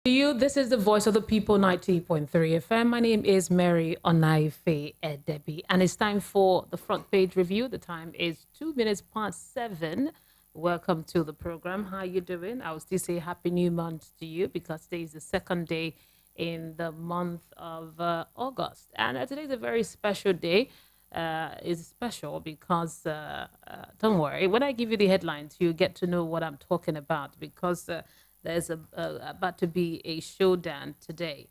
To you, this is the voice of the people, 90.3 FM. My name is Mary Onaife Edebi, and it's time for the front page review. The time is 2 minutes past 7. Welcome to the program. How are you doing? I will still say Happy New Month to you because today is the second day in the month of August. And today is a very special day. It's special because, don't worry, when I give you the headlines, you get to know what I'm talking about because there's about to be a showdown today.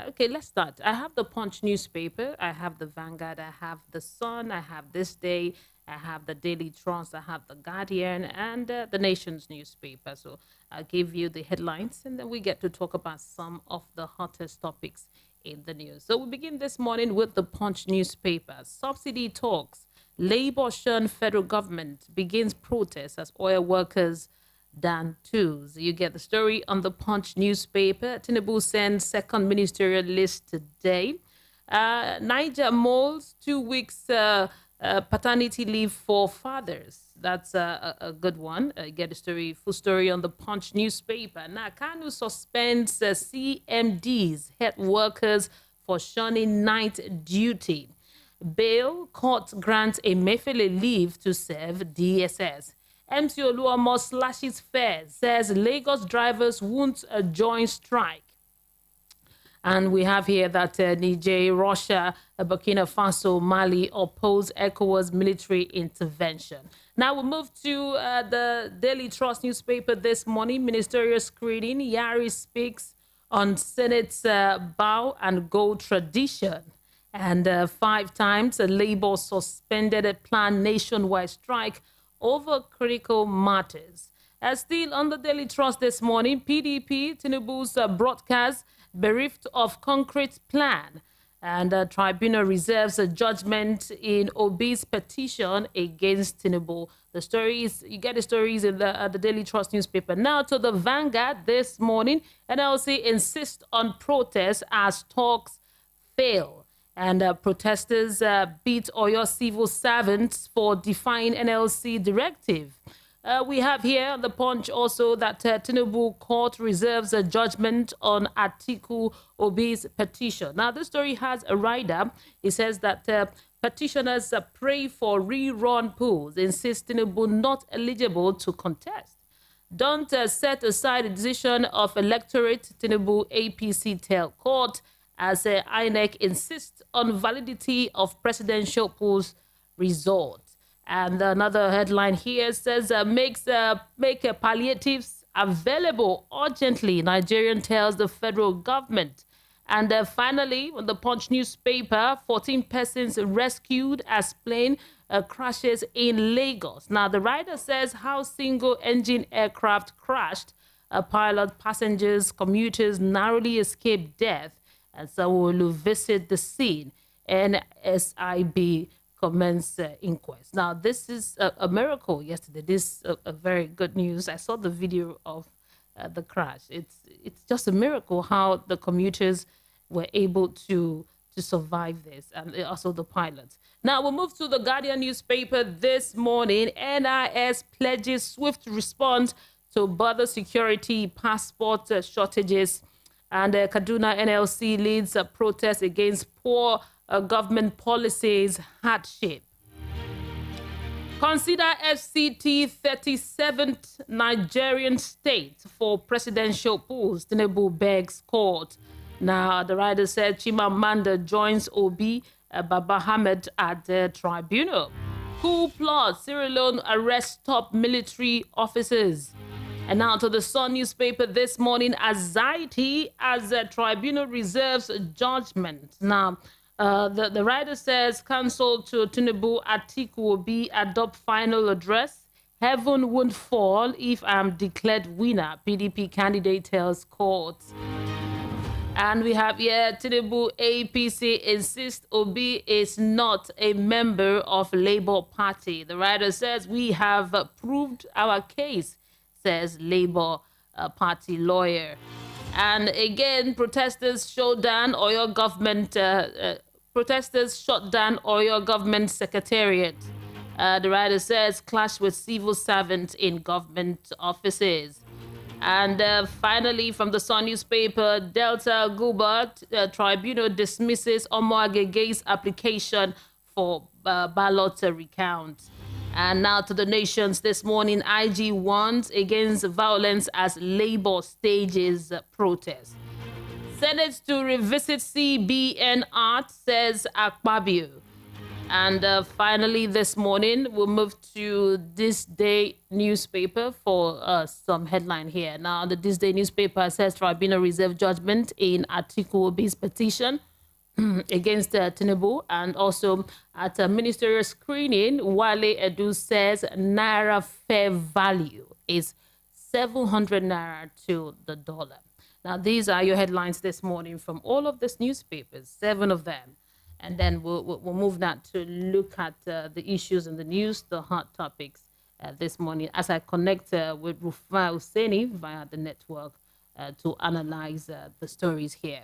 Okay, let's start. I have the Punch newspaper, I have the Vanguard, I have the Sun, I have This Day, I have the Daily Trust, I have the Guardian, and the Nation's newspaper. So I'll give you the headlines, and then we get to talk about some of the hottest topics in the news. So we begin this morning with the Punch newspaper. Subsidy talks. Labour shun federal government begins protest as oil workers Dan twos. You get the story on the Punch newspaper. Tinubu sends second ministerial list today. Niger molds 2 weeks paternity leave for fathers. That's a good one. Get the story, full story on the Punch newspaper. Now, Kanu suspends CMDs, head workers for shunning night duty. Bail, court grants Emefiele leave to serve DSS. MC Oluomo slashes fares, says Lagos drivers won't join strike. And we have here that Niger, Russia, Burkina Faso, Mali oppose Ecowas military intervention. Now we move to the Daily Trust newspaper this morning. Ministerial screening. Yari speaks on Senate's bow and go tradition. And 5 times Labour suspended a planned nationwide strike over critical matters. Still on the Daily Trust this morning, PDP, Tinubu's broadcast bereft of concrete plan. And Tribunal reserves a judgment in Obi's petition against Tinubu. The stories, you get the stories in the Daily Trust newspaper. Now to the Vanguard this morning, NLC insists on protests as talks fail. And protesters beat Oyo civil servants for defying NLC directive. We have here on the Punch also that Tinubu court reserves a judgment on Atiku Obi's petition. Now, this story has a rider. It says that petitioners pray for rerun polls, insist Tinubu not eligible to contest. Don't set aside a decision of electorate, Tinubu APC tell court, as INEC insists on validity of presidential polls results. And another headline here says, make palliatives available urgently, Nigerian tells the federal government. And finally, on the Punch newspaper, 14 persons rescued as plane crashes in Lagos. Now, the writer says how single-engine aircraft crashed. Pilot, passengers, commuters narrowly escaped death. And so we'll visit the scene and SIB commence inquest. Now, this is a miracle yesterday. This is a very good news. I saw the video of the crash. It's just a miracle how the commuters were able to survive this, and also the pilots. Now, we'll move to the Guardian newspaper this morning. NIS pledges swift response to border security, passport shortages. And Kaduna NLC leads a protest against poor government policies, hardship. Consider FCT 37th Nigerian state for presidential polls. Tinubu begs court. Now, the writer said Chimamanda joins Obi Baba Ahmed at the tribunal. Coup plot, Sierra Leone arrests top military officers. And now to the Sun newspaper this morning, anxiety as the tribunal reserves judgment. Now, the writer says, counsel to Tinubu, Atiku Obi adopt final address. Heaven won't fall if I'm declared winner, PDP candidate tells court. And we have here, Tinubu APC insists Obi is not a member of Labour Party. The writer says, we have proved our case, says Labour Party lawyer. And again, protesters shut down Oyo government. Protesters shut down Oyo government secretariat. The writer says clash with civil servants in government offices. And finally, from the Sun newspaper, Delta Gubert Tribunal dismisses Omoagege's application for ballot recount. And now to the nations this morning, IG warns against violence as Labour stages protest. Senate to revisit CBN art, says Akpabio. And finally, this morning, we'll move to This Day newspaper for some headline here. Now, the This Day newspaper says Tribunal reserved judgment in Atiku Obi's petition against Tinubu. And also at a ministerial screening, Wale Edu says Naira fair value is 700 Naira to the dollar. Now, these are your headlines this morning from all of these newspapers, 7 of them. And then we'll move now to look at the issues in the news, the hot topics this morning, as I connect with Rufai Oseni via the network to analyze the stories here.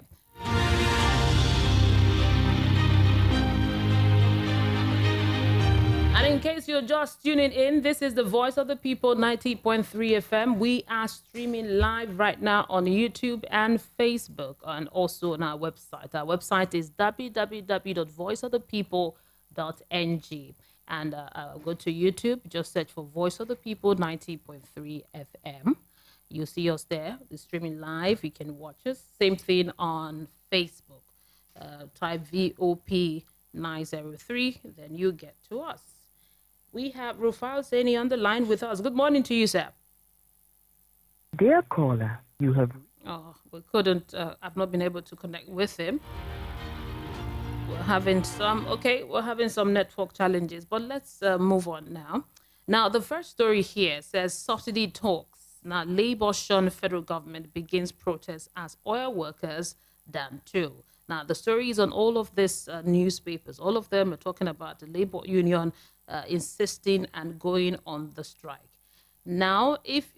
And in case you're just tuning in, this is the Voice of the People, 90.3 FM. We are streaming live right now on YouTube and Facebook, and also on our website. Our website is www.voiceofthepeople.ng. And go to YouTube, just search for Voice of the People, 90.3 FM. You see us there, the streaming live. You can watch us. Same thing on Facebook. Type VOP 903, then you get to us. We have Rufai Oseni on the line with us. Good morning to you, sir. Dear caller, you have... Oh, we couldn't, I've not been able to connect with him. We're having some network challenges, but let's move on now. Now, the first story here says subsidy talks. Now, Labour shun federal government begins protest as oil workers down too. Now, the story is on all of these newspapers. All of them are talking about the Labour Union insisting and going on the strike. Now, if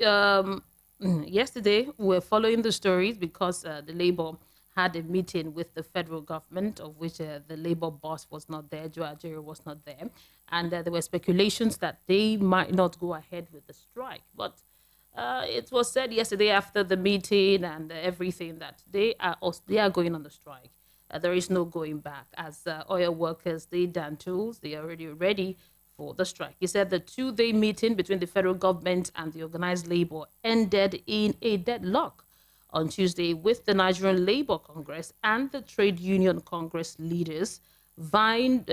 yesterday we're following the stories because the Labour had a meeting with the federal government, of which the Labour boss was not there, Joe Ajero was not there, and there were speculations that they might not go ahead with the strike. But it was said yesterday after the meeting and everything that they are going on the strike. There is no going back. As oil workers, they done tools, they are already ready for the strike. He said the two-day meeting between the federal government and the organized labor ended in a deadlock on Tuesday, with the Nigerian Labour Congress and the Trade Union Congress leaders vowing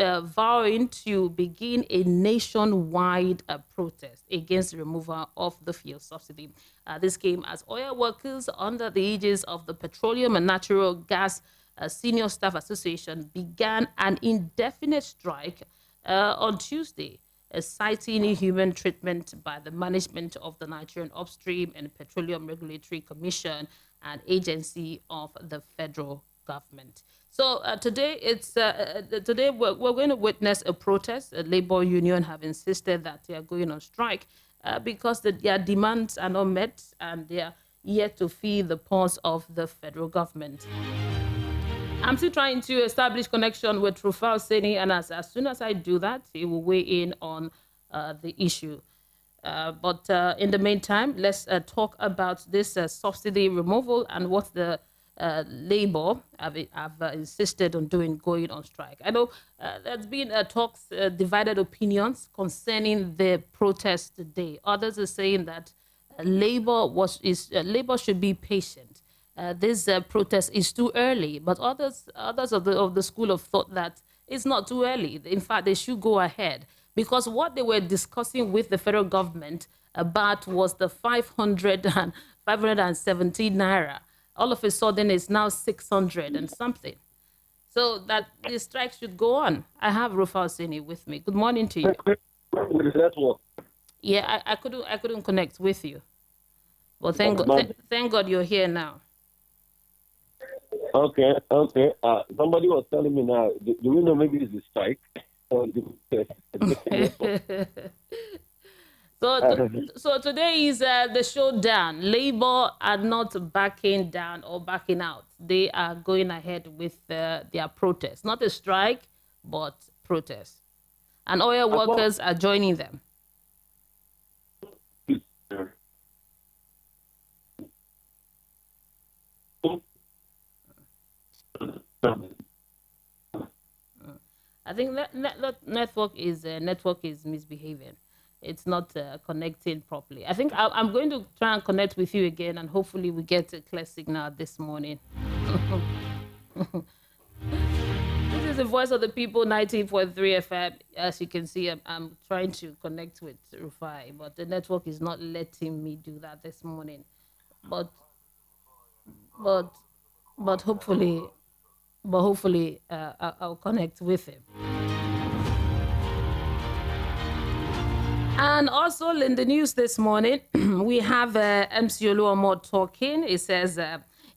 to begin a nationwide protest against the removal of the fuel subsidy. This came as oil workers under the aegis of the Petroleum and Natural Gas Senior Staff Association began an indefinite strike on Tuesday, citing inhuman treatment by the management of the Nigerian Upstream and Petroleum Regulatory Commission, an agency of the federal government. So today we're going to witness a protest. The Labour Union have insisted that they are going on strike because their demands are not met and they are yet to feel the pulse of the federal government. I'm still trying to establish connection with Rufai Oseni, and as soon as I do that, he will weigh in on the issue. But in the meantime, let's talk about this subsidy removal and what the Labour have insisted on going on strike. I know there's been talks, divided opinions concerning the protest today. Others are saying that Labour should be patient. This protest is too early, but others of the school of thought that it's not too early. In fact, they should go ahead, because what they were discussing with the federal government about was the 517 naira. All of a sudden, it's now 600 and something. So that the strike should go on. I have Rufai Oseni with me. Good morning to you. Yeah, I couldn't connect with you. Well, thank God you're here now. Okay. Somebody was telling me now, do we know maybe it's a strike? So today is the showdown. Labour are not backing down or backing out. They are going ahead with their protest. Not a strike, but protest. And oil workers are joining them. I think network is misbehaving. It's not connecting properly. I think I'm going to try and connect with you again, and hopefully we get a clear signal this morning. This is the voice of the people, 90.3 FM. As you can see, I'm trying to connect with Rufai, but the network is not letting me do that this morning. But but but hopefully I'll connect with him. And also in the news this morning, we have MC Oluomo talking. He says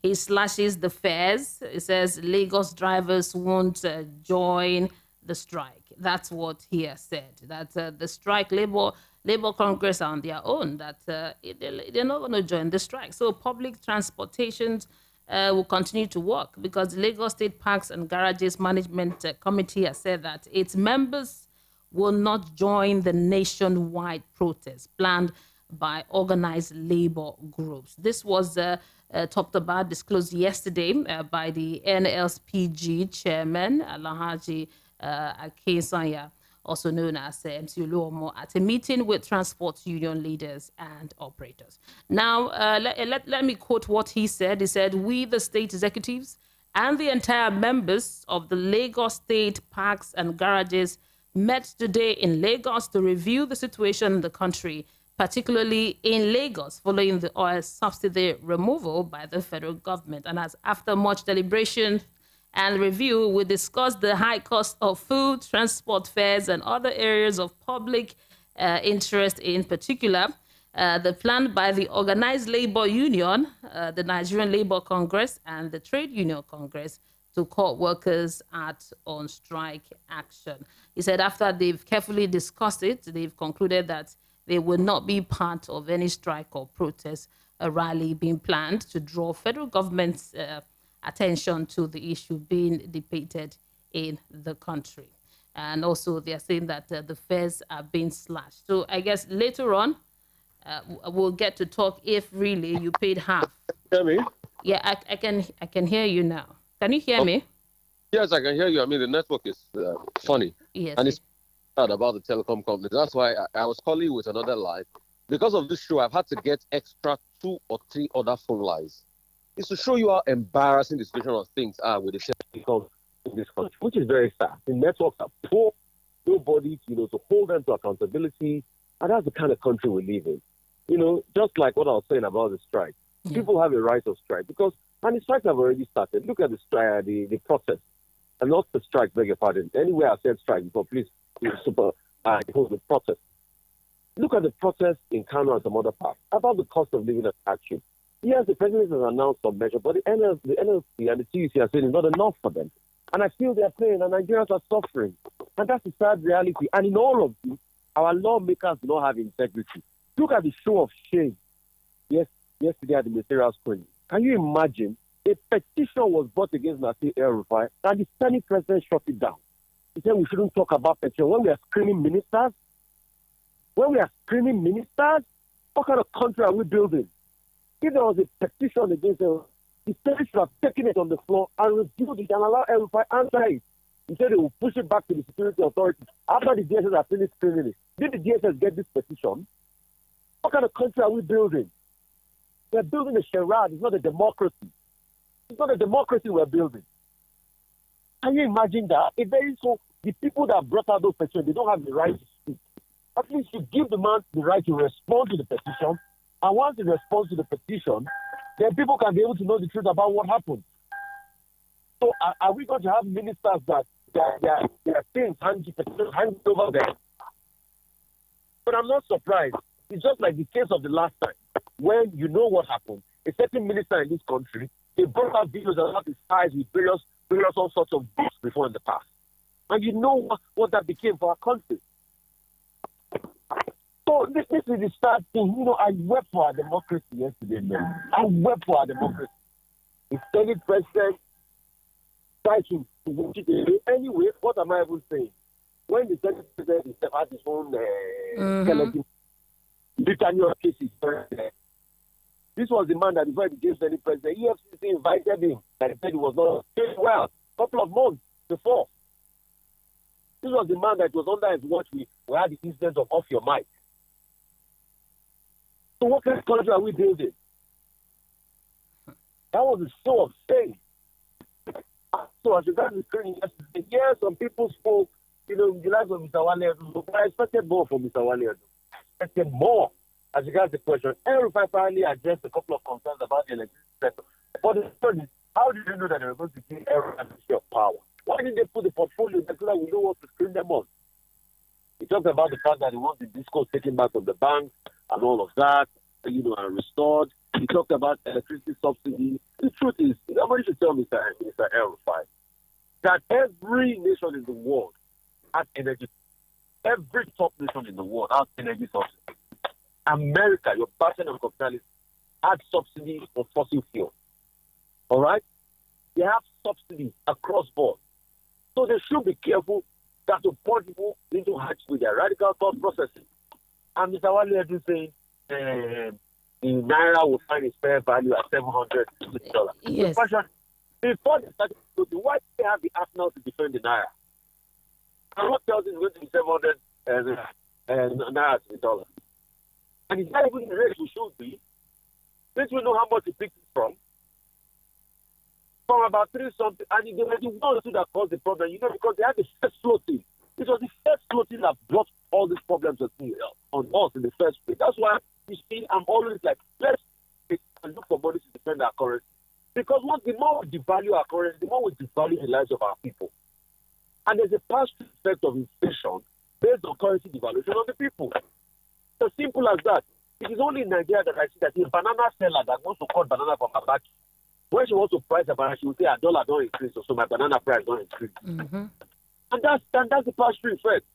he slashes the fares. He says Lagos drivers won't join the strike. That's what he has said. That the strike, Labour Congress are on their own. That they're not going to join the strike. So public transportation will continue to work because the Lagos State Parks and Garages Management Committee has said that its members will not join the nationwide protest planned by organized labor groups. This was talked about, disclosed yesterday by the NLSPG chairman, Alhaji Akinsanya, also known as MC Oluomo, at a meeting with transport union leaders and operators. Now, let me quote what he said. He said, "We, the state executives, and the entire members of the Lagos State Parks and Garages met today in Lagos to review the situation in the country, particularly in Lagos, following the oil subsidy removal by the federal government. And as after much deliberation and review, we discussed the high cost of food, transport fares, and other areas of public interest, in particular, the plan by the Organized Labor Union, the Nigerian Labor Congress, and the Trade Union Congress to call workers on strike action." He said after they've carefully discussed it, they've concluded that they will not be part of any strike or protest rally being planned to draw federal government's attention to the issue being debated in the country. And also they're saying that the fares are being slashed. So I guess later on, we'll get to talk if really you paid half. Hear me? Yeah, I can hear you now. Can you hear me? Yes, I can hear you. I mean, the network is funny. Yes. And it's bad about the telecom company. That's why I was calling you with another line. Because of this show, I've had to get extra 2 or 3 other phone lines. It's to show you how embarrassing the situation of things are with the telecom in this country, which is very sad. The networks are poor. Nobody, to hold them to accountability. And that's the kind of country we live in. Just like what I was saying about the strike. Yeah. People have a right of strike and the strikes have already started. Look at the strike, the protest. And not the strike, beg your pardon. Anywhere I said strike before, please, the protest. Look at the protest in Kano and some other parts about the cost of living and hardship. Yes, the president has announced some measure, but the NLC and the TUC are saying it's not enough for them. And I feel they're paying, and Nigerians are suffering. And that's the sad reality. And in all of this, our lawmakers do not have integrity. Look at the show of shame yesterday at the ministerial screening. Can you imagine? A petition was brought against Nasir El-Rufai, and the Senate president shut it down. He said we shouldn't talk about petition. When we are screaming ministers, what kind of country are we building? If there was a petition against the Senate should have taken it on the floor and reviewed it and allow El-Rufai answer it. He said they will push it back to the security authorities after the DSS have finished screening it. Did the DSS get this petition? What kind of country are we building? We're building a charade. It's not a democracy. It's not a democracy we're building. Can you imagine that? The people that brought out those petitions, they don't have the right to speak. At least you give the man the right to respond to the petition. And once he responds to the petition, then people can be able to know the truth about what happened. So are we going to have ministers that their things hanging over there? But I'm not surprised. It's just like the case of the last time, when you know what happened. A certain minister in this country, they brought out videos about his ties with various all sorts of groups before in the past. And you know what that became for our country. So this is the sad thing. I wept for our democracy yesterday, man. I wept for our democracy. The Senate president tried to watch it away. Anyway, what am I even saying? When the Senate president had his own skeleton, Britannia cases, this was the man that before he became Senate president, EFCC invited him and he said he was not doing well. couple of months before. This was the man that was under his watch. We had the incident of off your mic. So what kind of country are we building? That was the show of shame. So as regards the screening yesterday, yes, some people spoke, in the lives of Mr. Wale, but I expected more from Mr. Wale. I expected more as regards the question. Rufai finally addressed a couple of concerns about the electricity sector. But the question is, how did you know that they were going to give everyone a share of power? Why didn't they put the portfolio there so that we know what to screen them on? He talked about the fact that he wants the discourse taken back from the banks and all of that, and restored. He talked about electricity subsidy. The truth is, somebody should tell Mr. Rufai that every nation in the world has energy. Every top nation in the world has energy subsidy. America, your bastion of capitalism, had subsidies for fossil fuel. All right? They have subsidies across board. So they should be careful that to point people into hardship with their radical thought processing. And Mr. Wale is saying the Naira will find its fair value at $700. Yes. The question, before they started voting, why do they have the arsenal to defend the Naira? And what tells is going to be 700 Naira to the dollar? And it's not even the rate we should be. Since we know how much it picked it from about 3 something, and they were the ones that caused the problem, because they had the first floating. It was the first floating that brought all these problems on us in the first place. That's why you see, I'm always like, let's look for money to defend our currency. Because the more we devalue our currency, the more we devalue the lives of our people. And there's a pass-through effect of inflation based on currency devaluation on the people. It's as simple as that. It is only in Nigeria that I see that a banana seller that wants to cut banana from her back, when she wants to price a banana, she will say, a dollar don't increase, so my banana price don't increase. Mm-hmm. And that's the pass-through effect.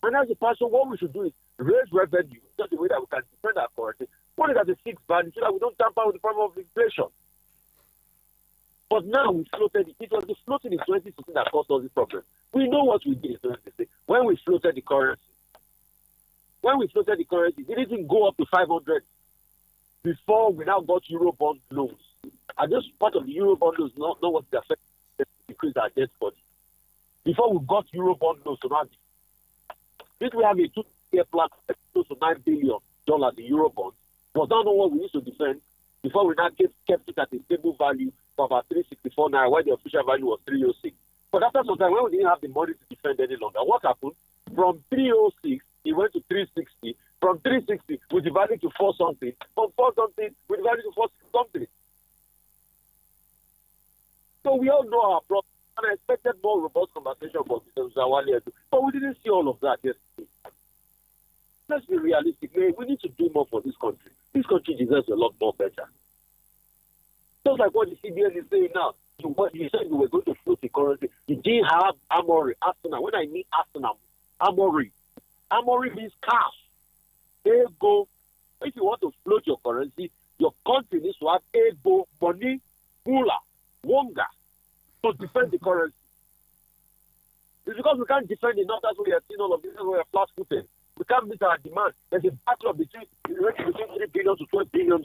And that's the pass-through. What we should do is raise revenue, just the way that we can defend our currency, put it at the fixed value so that we don't tamper with the problem of inflation. But now we floated it. It was the floating in 2016 that caused us this problem. We know what we did in 2016 when we floated the currency. When we floated the currency, it didn't go up to 500 before we now got Eurobond loans. And just part of the Eurobond loans, not what the effect increase our debt body. Before we got Eurobond loans, so now if we have a 2-year plan close to $9 billion in Eurobonds, but now know what we need to defend before we now kept it at a stable value for about 364 naira, while the official value was 306. But after some time, when we didn't have the money to defend any longer, what happened? From 306, it went to 360. From 360, we devalued to 4 something. From 4 something, we devalued to 4 something. So we all know our problem. And I expected more robust conversation about Mr. Zawali, but we didn't see all of that yesterday. Let's be realistic. We need to do more for this country. This country deserves a lot more better. Just like what the CBN is saying now. You said you were going to float the currency. You didn't have armory, arsenal. When I mean arsenal, armory. Armory means cash. Ego. If you want to float your currency, your country needs to have ego, money, moolah, wonga, to defend the currency. It's because we can't defend enough. That's why we have seen all of this. That's why we are flat-footed. We can't meet our demand. There's a battle between $3 billion to $12 billion.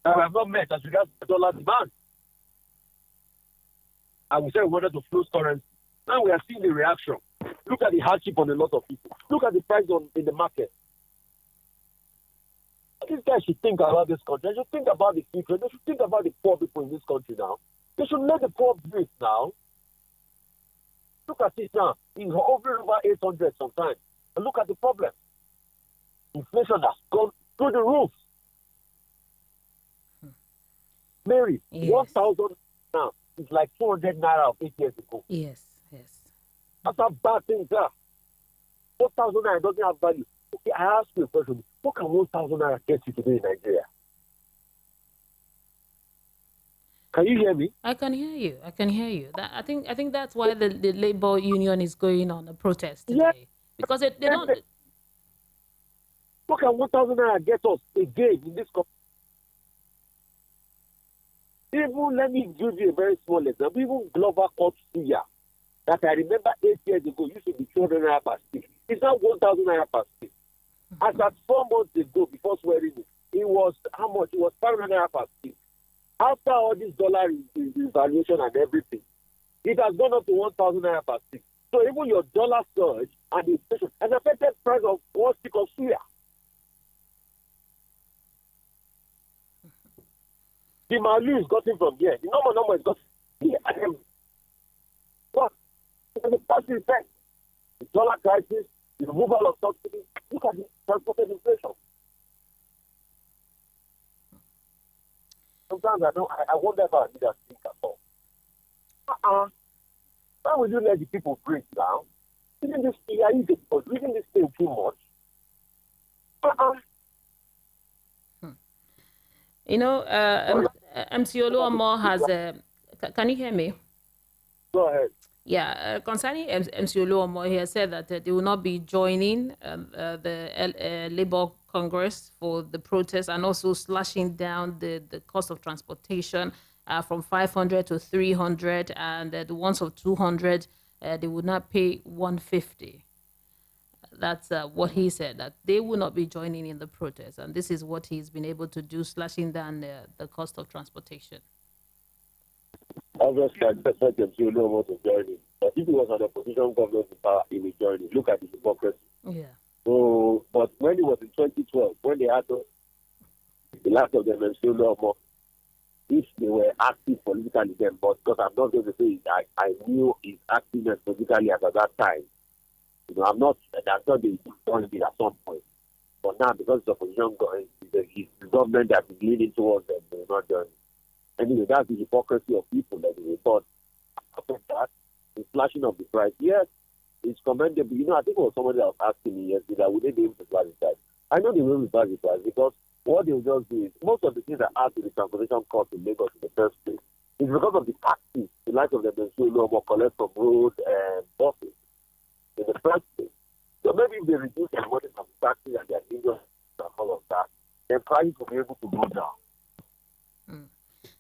That we have not met as regards the dollar demand. And we said we wanted to float currency. Now we are seeing the reaction. Look at the hardship on a lot of people. Look at the price in the market. These guys should think about this country. They should think about the future. They should think about the poor people in this country now. They should let the poor breathe now. Look at it now. It's over 800 sometimes. And look at the problem. Inflation has gone through the roof. Mary, yes. 1,000 now is like 200 naira of 8 years ago. Yes. That's how bad things are. 1,000 naira doesn't have value. Okay, I ask you a question. What can 1,000 naira get you today in Nigeria? Can you hear me? I can hear you. I think that's why the labor union is going on a protest today. Yes. Because they don't. What can 1,000 naira get us again in this country? Even, let me give you a very small example. Even Glover Court Suya, that I remember 8 years ago, used to be 200 naira per stick. It's now 1,000 naira per stick. As at 4 months ago, before swearing it was how much? It was 500 naira per stick. After all this dollar is valuation and everything, it has gone up to 1,000 naira per stick. So even your dollar surge and the inflation has affected the price of one stick of suya. The Malu is gotten from here. The normal is gotten here. What? The past effect. The dollar crisis, the removal of subsidies. Look at the transported inflation. Sometimes I wonder if our leaders think at all. Why would you let the people break down? Isn't this thing too much? You know, MC Oluomo has can you hear me? Go ahead. Yeah, concerning MC Oluomo, he has said that they will not be joining the Labour Congress for the protest, and also slashing down the cost of transportation from 500 to 300, and the ones of 200, they would not pay 150. That's what he said, that they will not be joining in the protest. And this is what he's been able to do, slashing down the cost of transportation. Obviously, I expect them to know what to join in. But if it was an opposition government in power, in the journey, look at the hypocrisy. Yeah. So, but when it was in 2012, when they had the last of them, MC Oluomo, if they were active politically then, but because I'm not going to say I knew his activeness politically at that time. You know, that's not the joined it at some point. But now, because the opposition the government that is leading towards them, they will not join. Anyway, that's the hypocrisy of people that they thought after that, the slashing of the price. Yes, it's commendable. You know, I think it was somebody that was asking me yesterday, would they be able to slash the price? I know they will be slash the price because what they will just do is most of the things that add to the transportation cost in Lagos in the first place is because of the taxes the likes of them will collect from road and buses in the first place. So maybe if they reduce their money from the taxes and their income and all of that, then prices will be able to go down.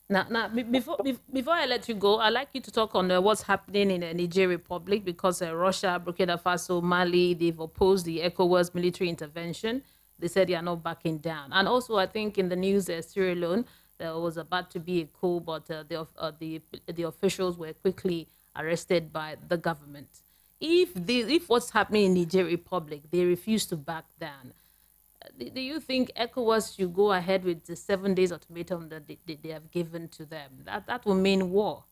Now, before I let you go, I'd like you to talk on what's happening in the Niger Republic, because Russia, Burkina Faso, Mali, they've opposed the Ecowas military intervention. They said they are not backing down. And also, I think in the news, Sierra Leone, there was about to be a coup, but the officials were quickly arrested by the government. If what's happening in Niger Republic, they refuse to back down, do you think ECOWAS should go ahead with the 7 days ultimatum that they have given to them? That will mean war.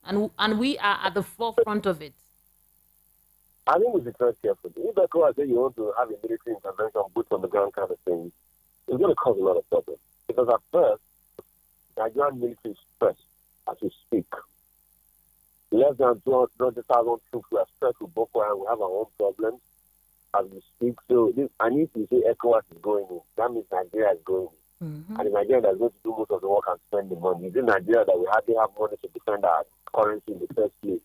And we are at the forefront of it. I think we should try carefully. If ECOWAS say you want to have a military intervention, boots on the ground kind of thing, it's going to cause a lot of problems. Because at first, Nigerian military is stressed as we speak. Less than 200,000 troops were stressed with Boko Haram. We have our own problems as we speak. So I need to say ECOWAS is going in. That means Nigeria is going in. Mm-hmm. And it's Nigeria that's going to do most of the work and spend the money. It's in Nigeria that we hardly have money to defend our currency in the first place.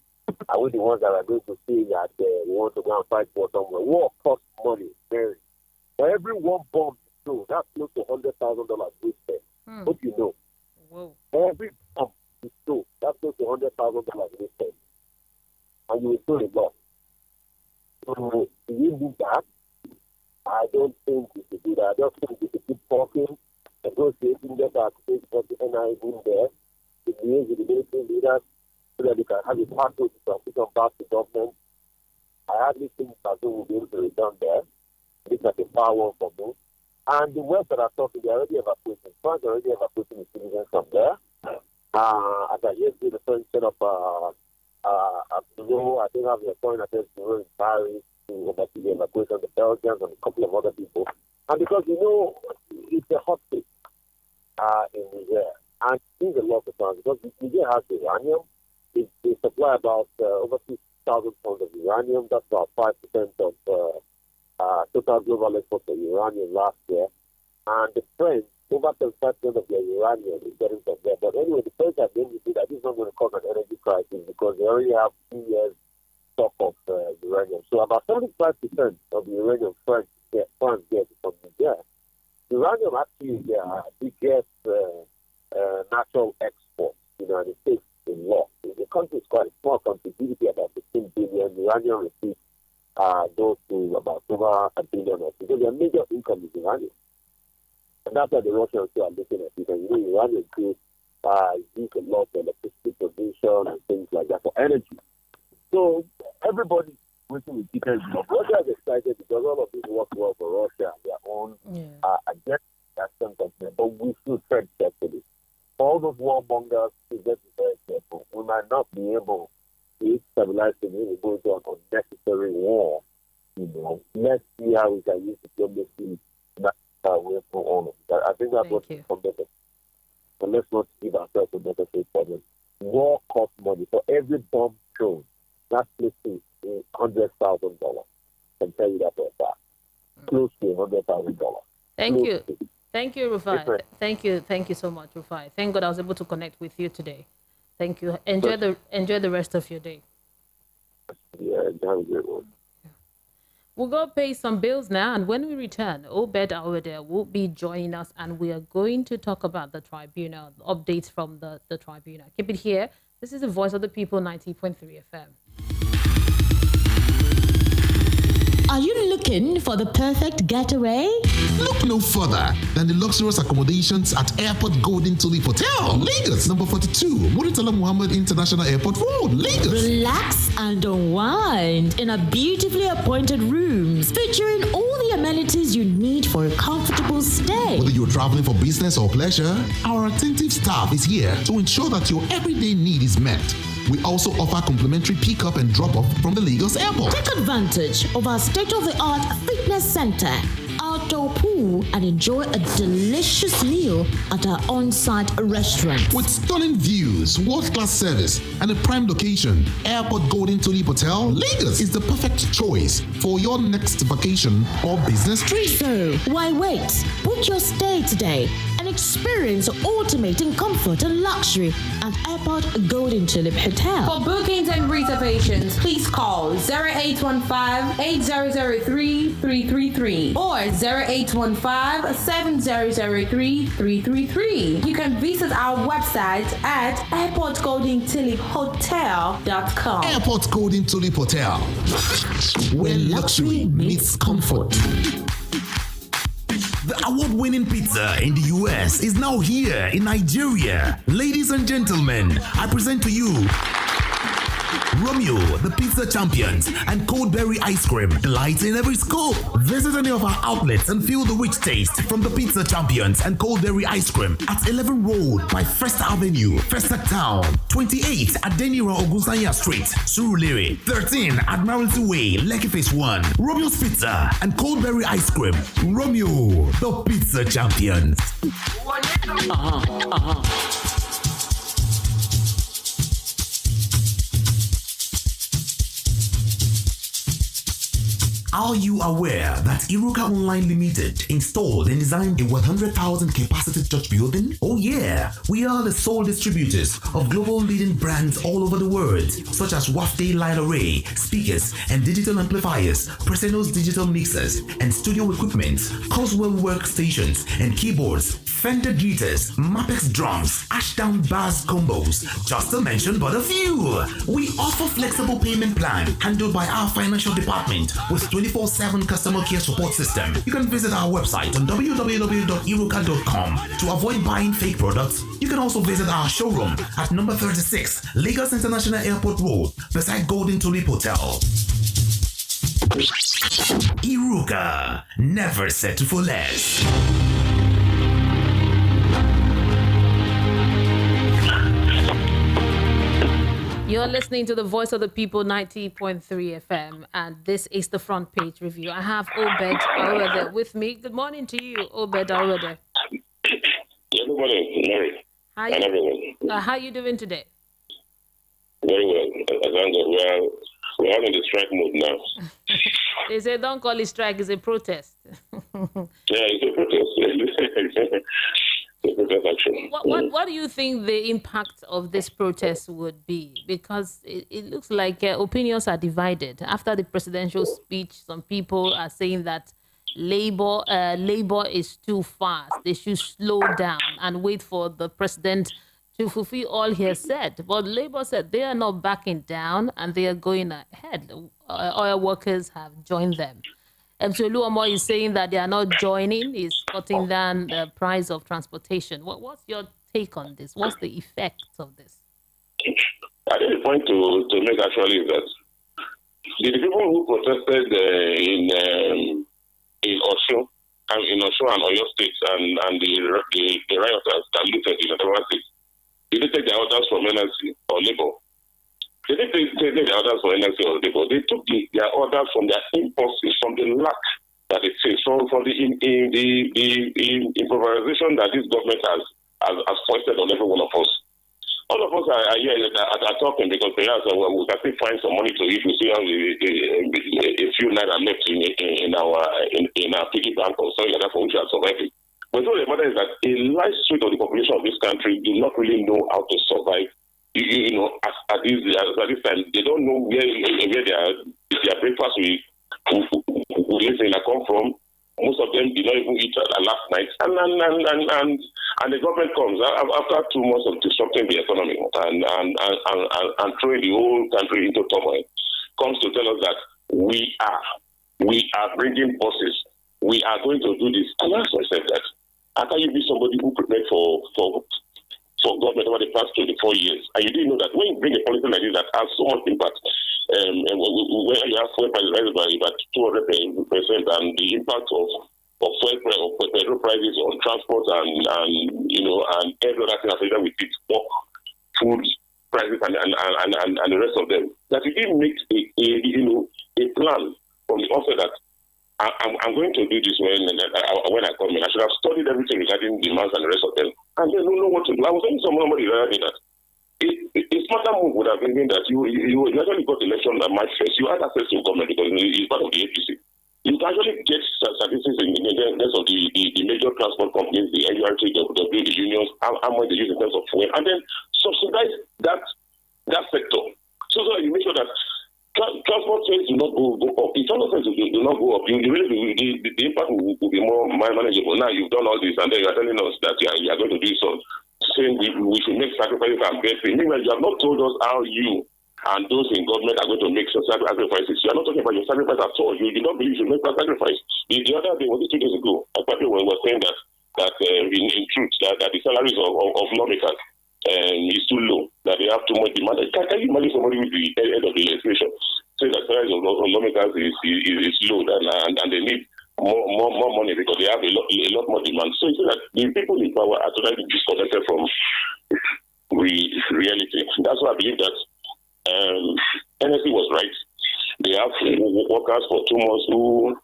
Are we the ones that are going to say that we want to go and fight for somewhere? War costs money, very. For every one bomb you throw, that's close to $100,000 wasted. Hope you know. Whoa. Every bomb you throw, that's close to $100,000 wasted. And you will throw a lot. So, do you do that? I don't think we should do that. I just think we should keep talking, negotiating, get our state for the NIA in there, to liaise with the military leaders, so that they can have a pathway to transition back to government. I hardly think that they will be able to return there. This is like a far one for me. And the West that are talking, they're already evacuating. France already evacuating the citizens from there. As I yesterday, the French set up I think having a foreign affairs bureau in Paris to oversee the evacuation of the Belgians and a couple of other people. And because, it's a hot state in Niger. And it's a lot of times because Niger has uranium. They supply about over 2,000 tons of uranium. That's about 5% of total global exports of uranium last year. And the French, over 35% of their uranium is getting from there. But anyway, the French are going to see that this is not going to cause an energy crisis because they already have 2 years stock of uranium. So about 75% of the uranium France gets from Niger. Uranium actually is their biggest natural export, and it takes a lot. The country is quite a small country, GDP about 15 billion. Uranium receipts goes to about over $1 billion or so. So their major income is uranium. And that's why the Russians are looking at it. And run a good use a lot of electricity production and things like that for energy. So everybody's working with different stuff. Russia is excited because all of this works well for Russia and their own agenda. But we should tread carefully. All those warmongers should get very careful. We might not be able to stabilize the community going on unnecessary war. Let's see how we can use diplomacy away from all of that. I think that's what we come better. But let's not give ourselves a necessary problem. War costs money. For every bomb thrown, that's close to $100,000. I can tell you that for a fact. Close to $100,000. Thank you. Thank you, Rufai. Thank you so much, Rufai. Thank God I was able to connect with you today. Thank you. Enjoy the rest of your day. Yeah, have a great one. We'll go pay some bills now, and when we return, Obed Awede will be joining us, and we are going to talk about the tribunal, updates from the tribunal. Keep it here. This is the Voice of the People, 90.3 FM. Are you looking for the perfect getaway? Look no further than the luxurious accommodations at Airport Golden Tulip Hotel, Lagos, number 42, Muritala Muhammad International Airport Road, Lagos. Relax and unwind in a beautifully appointed rooms featuring all the amenities you need for a comfortable stay. Whether you're traveling for business or pleasure, our attentive staff is here to ensure that your everyday need is met. We also offer complimentary pick-up and drop-off from the Lagos airport. Take advantage of our state-of-the-art fitness center, outdoor pool, and enjoy a delicious meal at our on-site restaurant. With stunning views, world-class service, and a prime location, Airport Golden Tulip Hotel, Lagos is the perfect choice for your next vacation or business trip. So, why wait? Book your stay today and experience ultimate in comfort and luxury at Airport Golden Tulip Hotel. For bookings and reservations, please call 0815-8003-333 or 0815-7003-333. You can visit our website at airportgoldentuliphotel.com. Airport Golden Tulip Hotel, where luxury meets comfort. The award-winning pizza in the US is now here in Nigeria. Ladies and gentlemen, I present to you Romeo, the pizza champions, and cold berry ice cream, delights in every scoop. Visit any of our outlets and feel the rich taste from the pizza champions and cold berry ice cream at 11 Road by First Avenue, Festac Town, 28 Adenira Ogunsanya Street, Surulere, 13 Admiralty Way, Lekki Phase 1. Romeo's Pizza and cold berry ice cream. Romeo, the pizza champions. Are you aware that Iruka Online Limited installed and designed a 100,000 capacity church building? Oh yeah, we are the sole distributors of global leading brands all over the world, such as Wafday Light Array, speakers and digital amplifiers, Preseno's digital mixers and studio equipment, Coswell workstations and keyboards, Fender guitars, Mapex drums, Ashdown bass combos, just to mention but a few. We offer flexible payment plan handled by our financial department with 24/7 customer care support system. You can visit our website on www.iruka.com to avoid buying fake products. You can also visit our showroom at number 36 Lagos International Airport Road beside Golden Tulip Hotel. Iruka, never settle for less. You're listening to the Voice of the People, 90.3 FM, and this is the Front Page Review. I have Obed Awede with me. Good morning to you, Obed Awede. Good morning, Mary. How are you doing today? Very well. We're all in the strike mode now. They say don't call it strike, it's a protest. Yeah, it's a protest. What do you think the impact of this protest would be? Because it looks like opinions are divided. After the presidential speech, some people are saying that Labor is too fast. They should slow down and wait for the president to fulfill all he has said. But Labor said they are not backing down and they are going ahead. Oil workers have joined them. So Luomo is saying that they are not joining, is cutting down the price of transportation. What's your take on this? What's the effect of this? I think the point to make actually is that the people who protested in Osho and Oyo states and the rioters that looted in the states, they didn't take their orders from NLC or Labour. They didn't take their orders from NLC or Labour. They took their orders from their impulses, from the lack that it takes, from the improvisation that this government has foisted on every one of us. All of us are here are talking because perhaps we can still find some money to eat. We still have a few naira left in our piggy bank or something like that for which we are surviving. But the matter is that a large swathe of the population of this country do not really know how to survive. At this time, they don't know where their breakfast will come from. Most of them did not even eat last night, and the government comes after 2 months of disrupting the economy and throwing the whole country into turmoil. Comes to tell us that we are bringing buses. We are going to do this, and I said that. How can you be somebody who prepared for government over the past 24 years, and you didn't know that when you bring a policy like this that has so much impact, when you have fuel prices rising by about 200%, and the impact of petrol prices on transport and every other thing associated with it, food prices and the rest of them, that you didn't make a plan from the onset that I'm going to do this when I come in. I should have studied everything regarding demands and the rest of them, and they don't know what to do. I was saying to somebody the other day that a smarter move would have been that you actually got election that March 1st. You had access to government because it's part of the APC. You can actually get statistics in the rest of the major transport companies, the NURT, the unions, how much they use in terms of fuel, and then subsidize that sector. So you make sure that transport fares do not go up. If transport fares do not go up, the impact will be more manageable. Now you've done all this, and then you are telling us that you are going to do so, saying we should make sacrifices and bear pain. Meanwhile, you have not told us how you and those in government are going to make some sacrifices. You are not talking about your sacrifice at all. You do not believe you should make that sacrifice. The other day, was it 2 days ago, we were saying that in truth, that the salaries of lawmakers is too low, that they have too much demand. Can you imagine somebody with the head of the legislation say that salaries of lawmakers is low and they need more money because they have a lot more demand? So you see that the people in power are totally disconnected from reality. That's why I believe that NSC was right. They have workers for 2 months who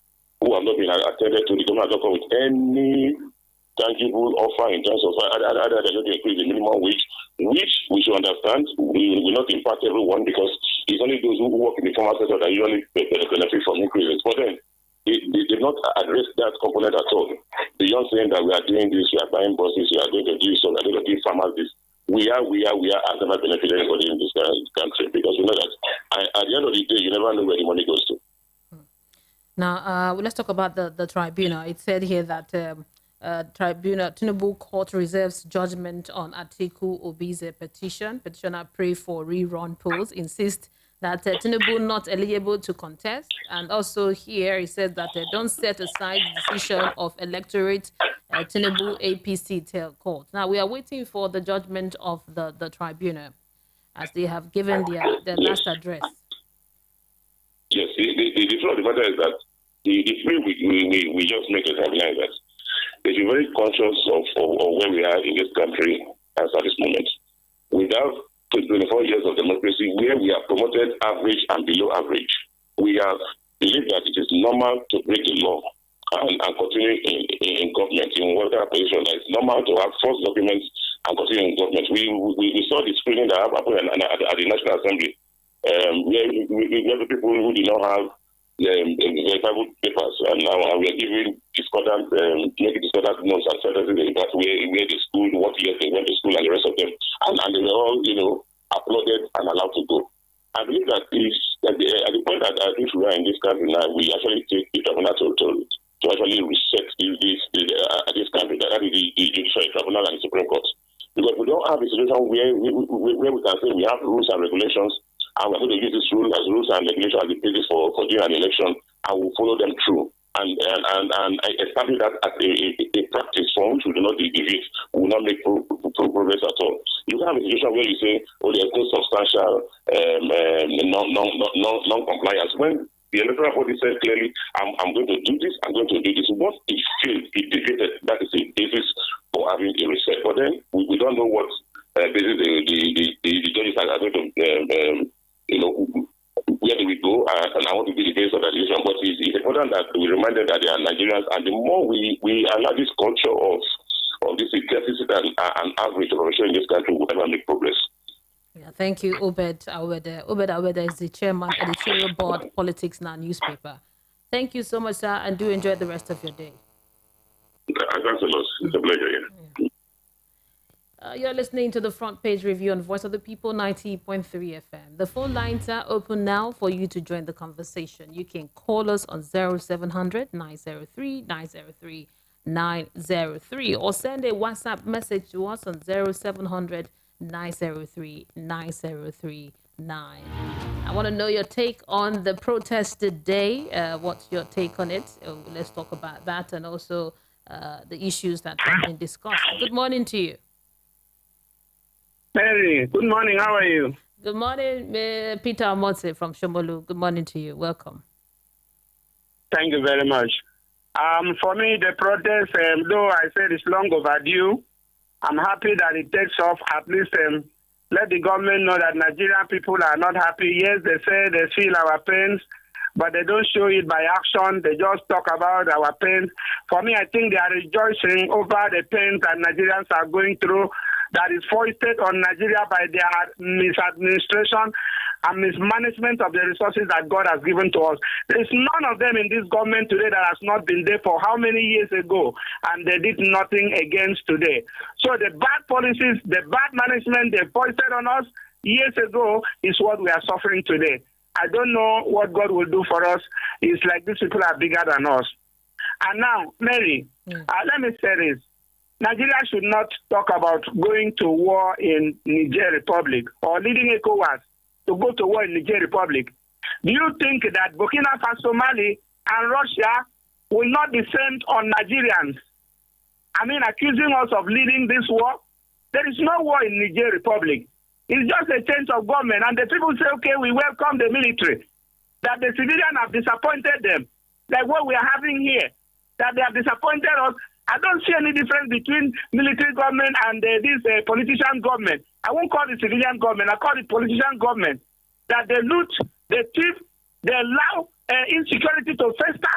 have not been attended to. The government has not come with any tangible offer in terms of either they're going to increase the minimum wage, which we should understand will not impact everyone because it's only those who work in the formal sector that usually benefit from increases. But then they did not address that component at all. Beyond saying that we are doing this, we are buying buses, we are going to do so, we are going to give farmers this. We are has never benefited anybody in this country because we know that at the end of the day, you never know where the money goes to. Now, let's talk about the tribunal. It said here that Tribunal Tinubu Court reserves judgment on Atiku Obi's petition. Petitioner pray for rerun polls, insist that Tinubu not eligible to contest, and also here it says that don't set aside the decision of electorate Tinubu APC tell court. Now we are waiting for the judgment of the tribunal as they have given their last address. Yes, the truth of the matter is that the free we just make it recognize that they should be very conscious of where we are in this country as at this moment. Without 24 years of democracy, where we have promoted average and below average, we have believed that it is normal to break the law and continue in government in whatever position. That it's normal to have false documents and continue in government. We saw the screening that happened at the National Assembly, where the people who did not have verifiable papers, and now we are giving discordant notes and sentences about where they school, what years they went to school, and the rest of them, and they were all applauded and allowed to go. I believe that at the point that if we are in this country now, we actually take the tribunal to actually reset this country. That is the judiciary tribunal and the Supreme Court, because we don't have a situation where we can say we have rules and regulations, and we're going to use this rule as rules and regulations as the basis for doing an election, and we'll follow them through. and establish that as a practice from which we do not deviate, we will not make progress at all. You have a situation where you say, oh, there's no substantial non-compliance. When the electoral body said clearly, I'm going to do this, I'm going to do this. Once it failed, it deviated. That is a basis for having a reset. But then we don't know what basis the judges are going to, where do we go? And I want to be the base of that decision. But it's important that we remind them that they are Nigerians, and the more we allow this culture of this deficit and average corruption in this country, we will never make progress. Yeah, thank you, Obed Awede. Obed Awede is the chairman, editorial board, Politics Now newspaper. Thank you so much, sir, and do enjoy the rest of your day. Thanks a lot. It's a pleasure. Yeah. You're listening to the Front Page Review on Voice of the People 90.3 FM. The phone lines are open now for you to join the conversation. You can call us on 0700 903 903 903 or send a WhatsApp message to us on 0700 903 9039. I want to know your take on the protest today. What's your take on it? Let's talk about that and also the issues that have been discussed. Good morning to you. Mary, good morning. How are you? Good morning, Peter Amotse from Shomolu. Good morning to you. Welcome. Thank you very much. For me, the protest, though I said it's long overdue, I'm happy that it takes off. At least let the government know that Nigerian people are not happy. Yes, they say they feel our pains, but they don't show it by action. They just talk about our pains. For me, I think they are rejoicing over the pains that Nigerians are going through, that is foisted on Nigeria by their misadministration and mismanagement of the resources that God has given to us. There is none of them in this government today that has not been there for how many years ago, and they did nothing against today. So the bad policies, the bad management they foisted on us years ago is what we are suffering today. I don't know what God will do for us. It's like these people are bigger than us. And now, Mary, let me say this. Nigeria should not talk about going to war in Niger Republic or leading Ecowas to go to war in Niger Republic. Do you think that Burkina Faso, Mali, and Russia will not descend on Nigerians? I mean, accusing us of leading this war? There is no war in Niger Republic. It's just a change of government. And the people say, okay, we welcome the military. That the civilians have disappointed them. Like what we are having here. That they have disappointed us. I don't see any difference between military government and this politician government. I won't call it civilian government. I call it politician government. That they loot, they thief, they allow insecurity to fester,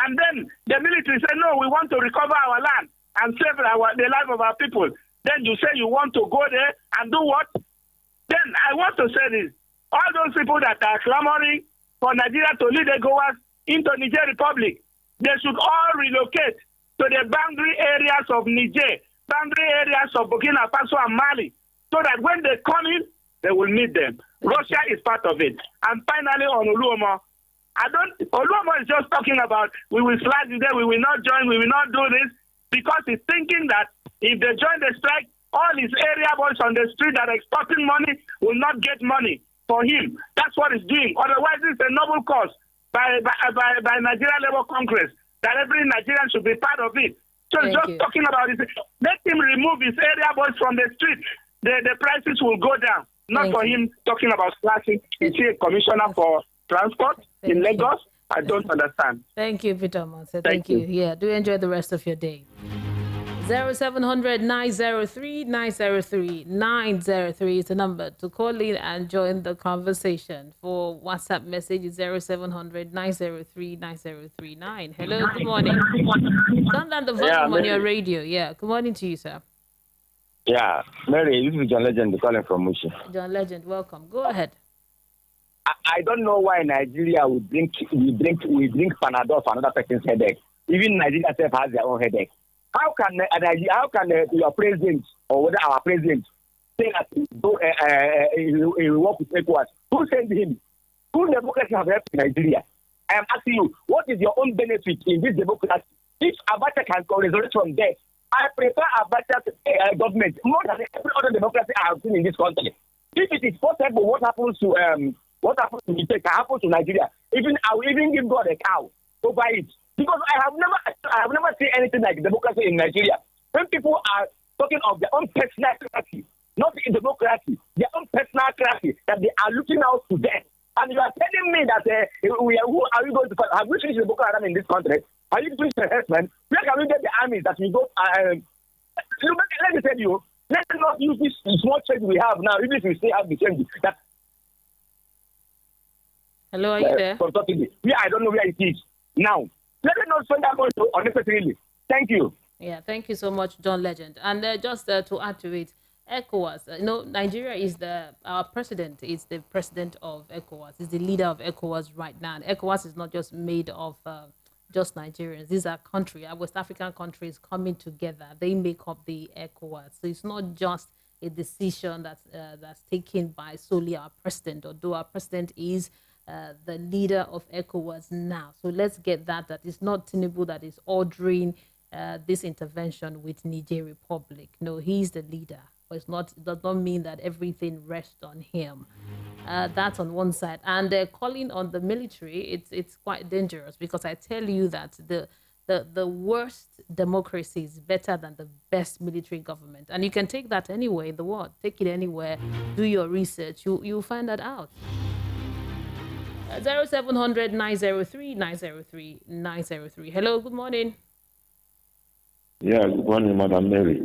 and then the military say, no, we want to recover our land and save the life of our people. Then you say you want to go there and do what? Then I want to say this. All those people that are clamoring for Nigeria to lead Ecowas into Niger Republic, they should all relocate to the boundary areas of Niger, boundary areas of Burkina Faso and Mali, so that when they come in, they will meet them. Russia is part of it. And finally, on Oluomo, Oluomo is just talking about we will slide in there, we will not join, we will not do this, because he's thinking that if they join the strike, all his area boys on the street that are exporting money will not get money for him. That's what he's doing. Otherwise, it's a noble cause by Nigeria Labour Congress, that every Nigerian should be part of it. So he's just talking about it. Let him remove his area boys from the street. The prices will go down. Not for him talking about slashing. Is he a commissioner for transport in Lagos? I don't understand. Thank you, Peter Monse. Thank you. Yeah, do enjoy the rest of your day. 0700 903 903 903 is the number to call in and join the conversation. For WhatsApp message, 0700 903 9039. Hello, good morning. Turn down the volume on your radio. Yeah, good morning to you, sir. Yeah, Mary, this is John Legend calling from Mushi. John Legend, welcome. Go ahead. I don't know why Nigeria we drink Panadol for another person's headache. Even Nigeria itself has their own headache. How can your president or whether our president say that he will work with Ecowas? Who sent him? Who democracy have helped Nigeria? I am asking you, what is your own benefit in this democracy? If Abacha can resurrect from death, I prefer Abacha's government more than every other democracy I have seen in this country. If it is possible, what happens to Nigeria can happen to Nigeria. I will even give God a cow over it. Because I have never seen anything like democracy in Nigeria. When people are talking of their own personal democracy, not in democracy, their own personal democracy, that they are looking out to them. And you are telling me that who are we going to fight? Have we finished the Boko Haram in this country? Are you finished the herdsmen? Where can we get the armies that we go? Let me tell you, let's not use this small change we have now, even if we still have the change. Hello, are you there? I don't know where it is now. Let me not spend that money unnecessarily. Thank you. Yeah, thank you so much, John Legend. And just to add to it, ECOWAS, Nigeria is our president is the president of ECOWAS, is the leader of ECOWAS right now. And ECOWAS is not just made of just Nigerians. These are our West African countries coming together. They make up the ECOWAS. So it's not just a decision that's taken by solely our president, although our president is the leader of ECOWAS now. So let's get that it's not Tinubu that is ordering this intervention with Niger Republic. No, he's the leader. But it does not mean that everything rests on him. That's on one side. And calling on the military, it's quite dangerous, because I tell you that the worst democracy is better than the best military government. And you can take that anywhere in the world. Take it anywhere. Do your research. You'll find that out. 0700 903 903 903. Hello, good morning. Yeah, good morning, Madam Mary.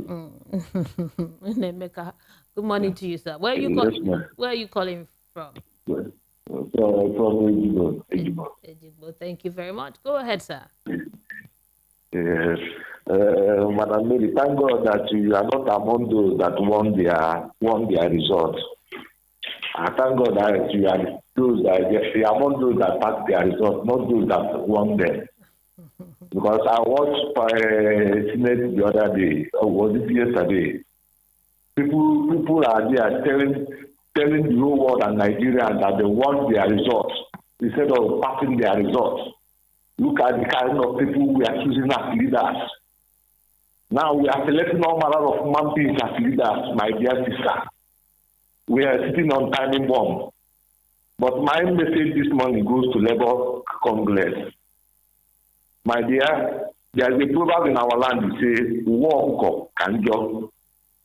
Good morning to you, sir. Where are you calling from? From Ejigbo. Ejigbo. Thank you very much. Go ahead, sir. Yes. Madam Mary, thank God that you are not among those that won their result. I thank God that you are among those that passed their result, not those that won them. Because I watched Senate the other day, or was it yesterday? People are there telling the whole world and Nigeria that they want their results instead of passing their results. Look at the kind of people we are choosing as leaders. Now we are selecting all manner of human beings as leaders, my dear sister. We are sitting on timing bomb. But my message this morning goes to Labour Congress. My dear, there is a proverb in our land that says, "Walk kanjo,"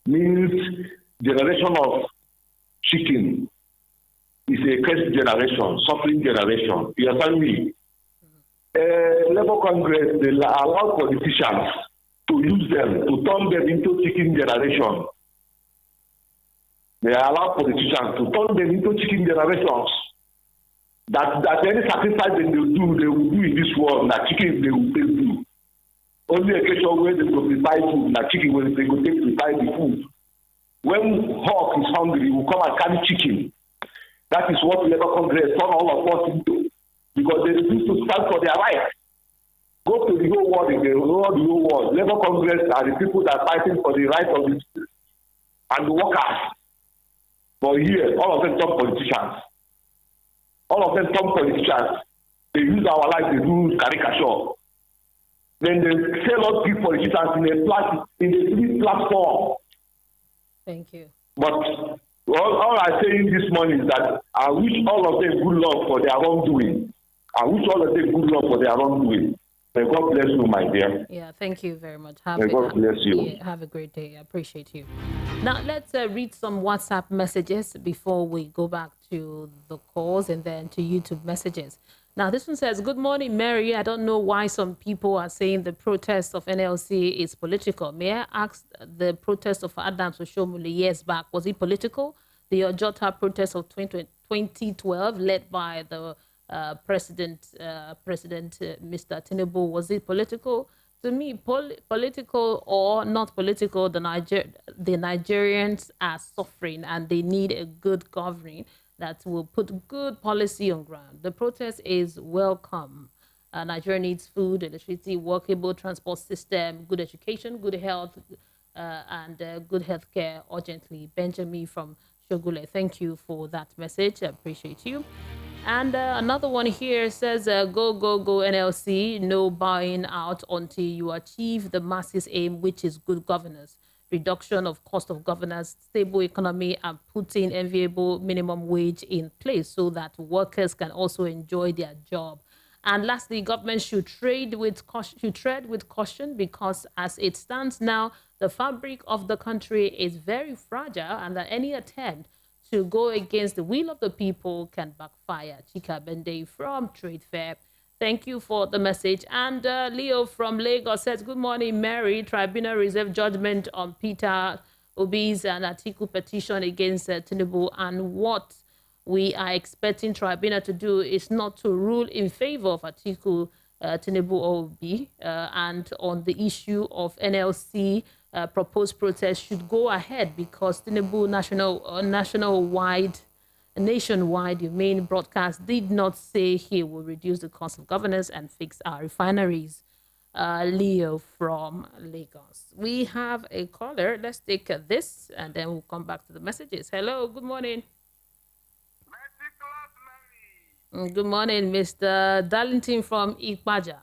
means generation of chicken is a cursed generation, suffering generation. You understand me? Labour Congress, they allow politicians to use them, to turn them into chicken generation. They allow politicians to turn them into chicken generations. That any sacrifice they will do in this world, that chicken they will do. Only a occasion where they will prepare food, that chicken when they will take to prepare the food. When hawk is hungry, he will come and carry chicken. That is what Labour Congress turn all of us into, because they refuse to stand for their rights. Go to the whole world, the whole world. Labour Congress are the people that are fighting for the rights of the people and the workers. But here, all of them top politicians. All of them top politicians. They use our life to do caricature. Then they sell out these politicians in a free platform. Thank you. But all I'm saying this morning is that I wish all of them good luck for their wrongdoing. I wish all of them good luck for their wrongdoing. May God bless you, my dear. Yeah, thank you very much. May God bless you. Yeah, have a great day. I appreciate you. Now, let's read some WhatsApp messages before we go back to the calls and then to YouTube messages. Now, this one says, "Good morning, Mary. I don't know why some people are saying the protest of NLC is political. May I ask, the protest of Adams Oshomole years back, was it political? The Ojota protest of 2012 led by the President Mr. Tinubu, was it political? To me, political or not political, the Nigerians are suffering and they need a good governing that will put good policy on ground. The protest is welcome. Nigeria needs food, electricity, workable transport system, good education, good health, and good health care urgently. Benjamin from Shogule, thank you for that message. I appreciate you. And another one here says, go, go, go, NLC, no buying out until you achieve the masses aim, which is good governance, reduction of cost of governance, stable economy, and putting enviable minimum wage in place so that workers can also enjoy their job And lastly, government should tread with caution because as it stands now, the fabric of the country is very fragile, and that any attempt to go against the will of the people can backfire. Chika Bende from Trade Fair. Thank you for the message. And Leo from Lagos says, good morning, Mary. Tribunal reserved judgment on Peter Obi's and Atiku petition against Tinubu, and what we are expecting Tribunal to do is not to rule in favor of Atiku, Tinubu or Obi, and on the issue of NLC proposed protest should go ahead because Tinubu nationwide, your main broadcast did not say he will reduce the cost of governance and fix our refineries. Leo from Lagos. We have a caller. Let's take this and then we'll come back to the messages. Hello, good morning. Good morning, Mr. Darlington from Ipaja.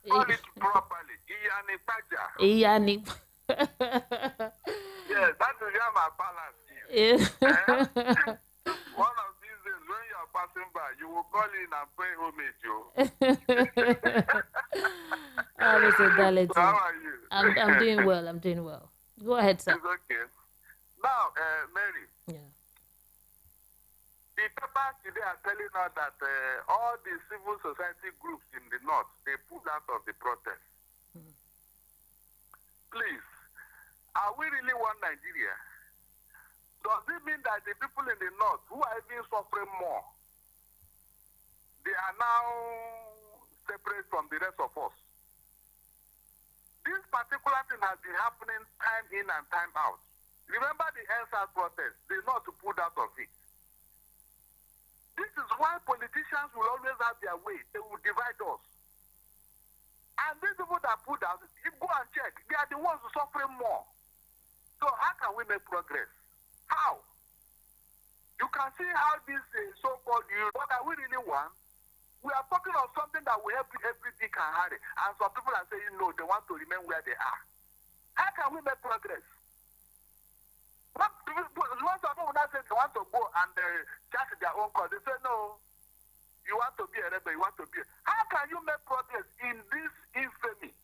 Call it properly. Iyani. Yes, that is where my balance is. Yeah. One of these days, when you are passing by, you will call in and pay homage. Mr. Darlington. So how are you? I'm doing well. I'm doing well. Go ahead, sir. It's okay. Now, Mary. Yeah. The papers today are telling us that all the civil society groups in the north, they pulled out of the protest. Please, are we really one Nigeria? Does it mean that the people in the north who are even suffering more, they are now separate from the rest of us? This particular thing has been happening time in and time out. Remember the NSAS protest, the north pulled out of it. This is why politicians will always have their way. They will divide us. And these people that put out, if go and check, they are the ones suffering more. So how can we make progress? How? You can see how this so-called what are we really want? We are talking of something that will help every dick and Harry. And some people are saying no, they want to remain where they are. How can we make progress? Most of them will not say they want to go and charge their own cause. They say, no, you want to be a rebel, you want to be How can you make progress in this infamy?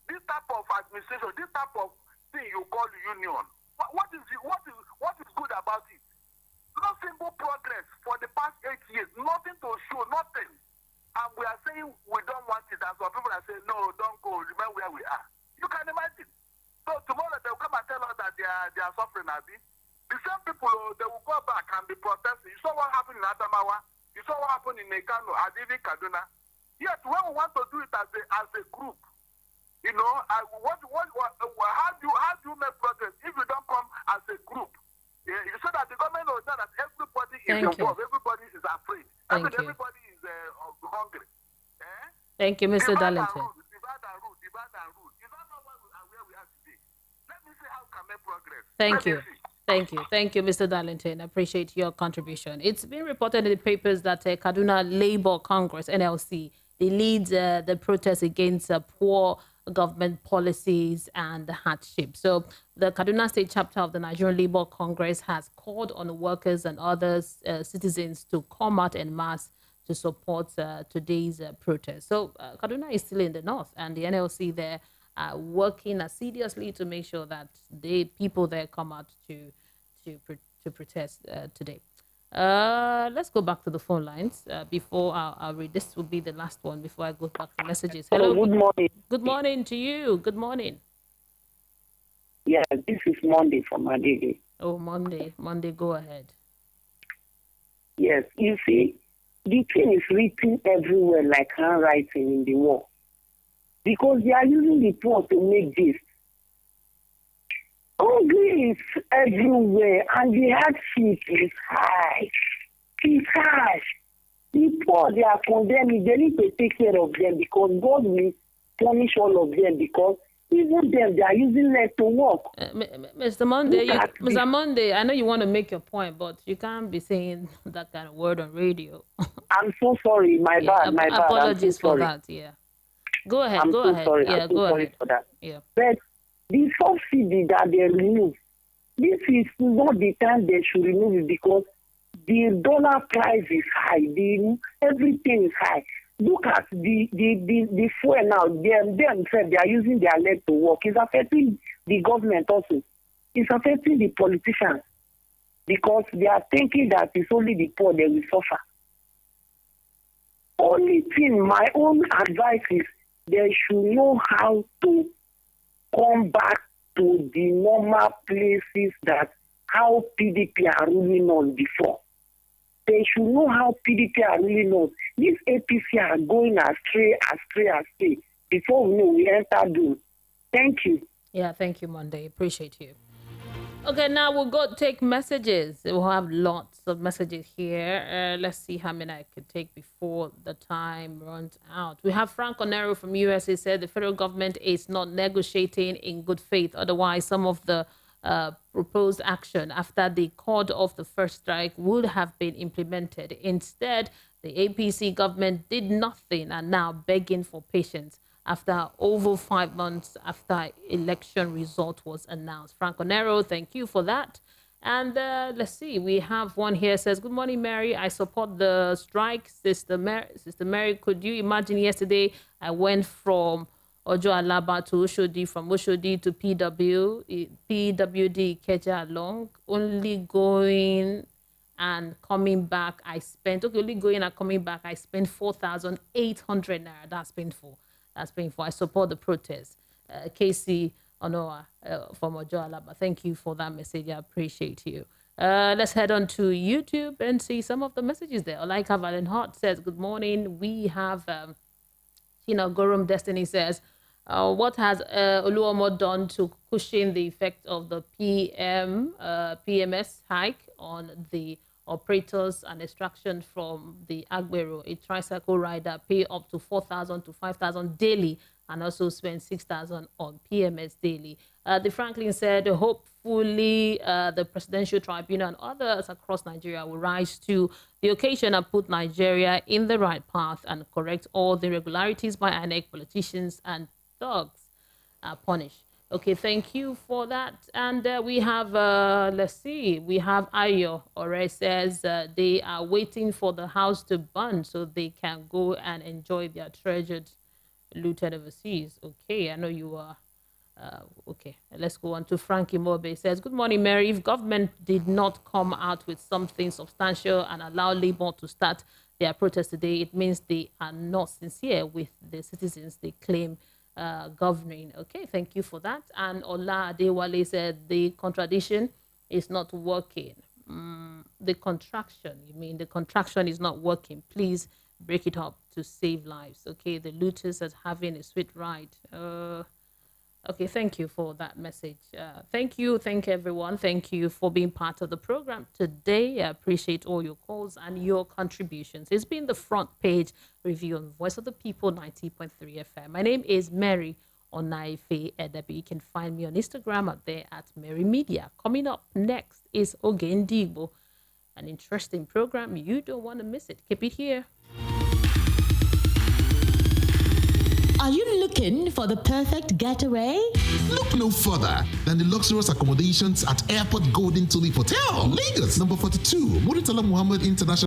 This type of administration, this type of thing you call union. What is good about it? No single progress for the past 8 years. Nothing to show, nothing. And we are saying we don't want it. And some people are saying, no, don't go, remain where we are. You can imagine. So tomorrow they will come and tell us that they are suffering, Abi. The same people, they will go back and be protesting. You saw what happened in Adamawa. You saw what happened in Nekano, Adivi, Kaduna. Yet when we want to do it as a group, you know, how do you make progress if you don't come as a group? Yeah, you said that the government knows that everybody is involved, everybody is afraid, everybody is hungry. Thank you, Mr. Darlington. Divide and rule. Is that not where we are today? Let me see how we can make progress. Thank you, Mr. Darlington. I appreciate your contribution. It's been reported in the papers that Kaduna Labour Congress, NLC, they lead the protest against poor government policies and hardship. So the Kaduna State chapter of the Nigerian Labour Congress has called on workers and other citizens to come out en masse to support today's protest. So Kaduna is still in the north, and the NLC there are working assiduously to make sure that the people there come out to protest today. Let's go back to the phone lines before I'll read. This will be the last one before I go back to messages. Hello. Good morning. Good morning to you. Good morning. Yeah, this is Monday from Adigi. Oh, Monday. Monday, go ahead. Yes, you see, the thing is written everywhere like handwriting in the wall. Because they are using the poor to make this. Hungry is everywhere, and the hardship is high. It's high. The poor, they are condemned. They need to take care of them because God will punish all of them because even them, they are using less to work. Mr. Monday, I know you want to make your point, but you can't be saying that kind of word on radio. I'm so sorry. My bad. Apologies for that. Yeah. Go ahead. Sorry. Yeah, go ahead for that. Yeah. But the subsidy that they remove, this is not the time they should remove it because The dollar price is high. Everything is high. Look at the fuel now. Them said they are using their leg to work. It's affecting the government also. It's affecting the politicians because they are thinking that it's only the poor that will suffer. Only thing, my own advice is they should know how to come back to the normal places that how PDP are ruling on before. They should know how PDP are ruling on. These APC are going astray. Before we know, we enter doom. Thank you. Yeah, thank you, Monday. Appreciate you. Okay, now we'll go take messages. We'll have lots of messages here. Let's see how many I could take before the time runs out. We have Frank Onero from USA said the federal government is not negotiating in good faith. Otherwise, some of the proposed action after they called off the first strike would have been implemented. Instead, the APC government did nothing and now begging for patience after over 5 months after election result was announced. Frank Onero, thank you for that. And let's see, we have one here says, good morning, Mary. I support the strike. Sister Mary, could you imagine yesterday I went from Ojo Alaba to Oshodi, from Oshodi to PWD, Keja along, only going and coming back, I spent 4,800 naira. That's painful. That's painful. I support the protest. Casey Onoa from Ojo Alaba. Thank you for that message. I appreciate you. Let's head on to YouTube and see some of the messages there. Olaika Valenhart says, good morning. We have Gorum Destiny says, what has Oluomo done to cushion the effect of the PMS hike on the operators and extraction from the Agbero? A tricycle rider pay up to 4,000 to 5,000 daily and also spend 6,000 on PMS daily. The Franklin said, hopefully the Presidential Tribunal and others across Nigeria will rise to the occasion and put Nigeria in the right path and correct all the irregularities by INEC. Politicians and thugs are punished. Okay, thank you for that. And we have, let's see, we have Ayo Ore says they are waiting for the house to burn so they can go and enjoy their treasured looted overseas. Okay, I know you are. Okay, let's go on to Frankie Mobe. Says, good morning, Mary. If government did not come out with something substantial and allow Labour to start their protest today, it means they are not sincere with the citizens they claim governing. Okay, thank you for that. And Ola Adewale said the contradiction is not working. The contraction, you mean the contraction is not working. Please break it up to save lives. Okay, the looters are having a sweet ride. Okay, thank you for that message. Thank everyone. Thank you for being part of the program today. I appreciate all your calls and your contributions. It's been the Front Page review on Voice of the People 90.3 FM. My name is Mary Onaife Edebi. You can find me on Instagram up there at Mary Media. Coming up next is Ogendigbo, an interesting program. You don't want to miss it. Keep it here. Are you looking for the perfect getaway? Look no further than the luxurious accommodations at Airport Golden Tulip Hotel, Lagos, number 42, Muritala Muhammad International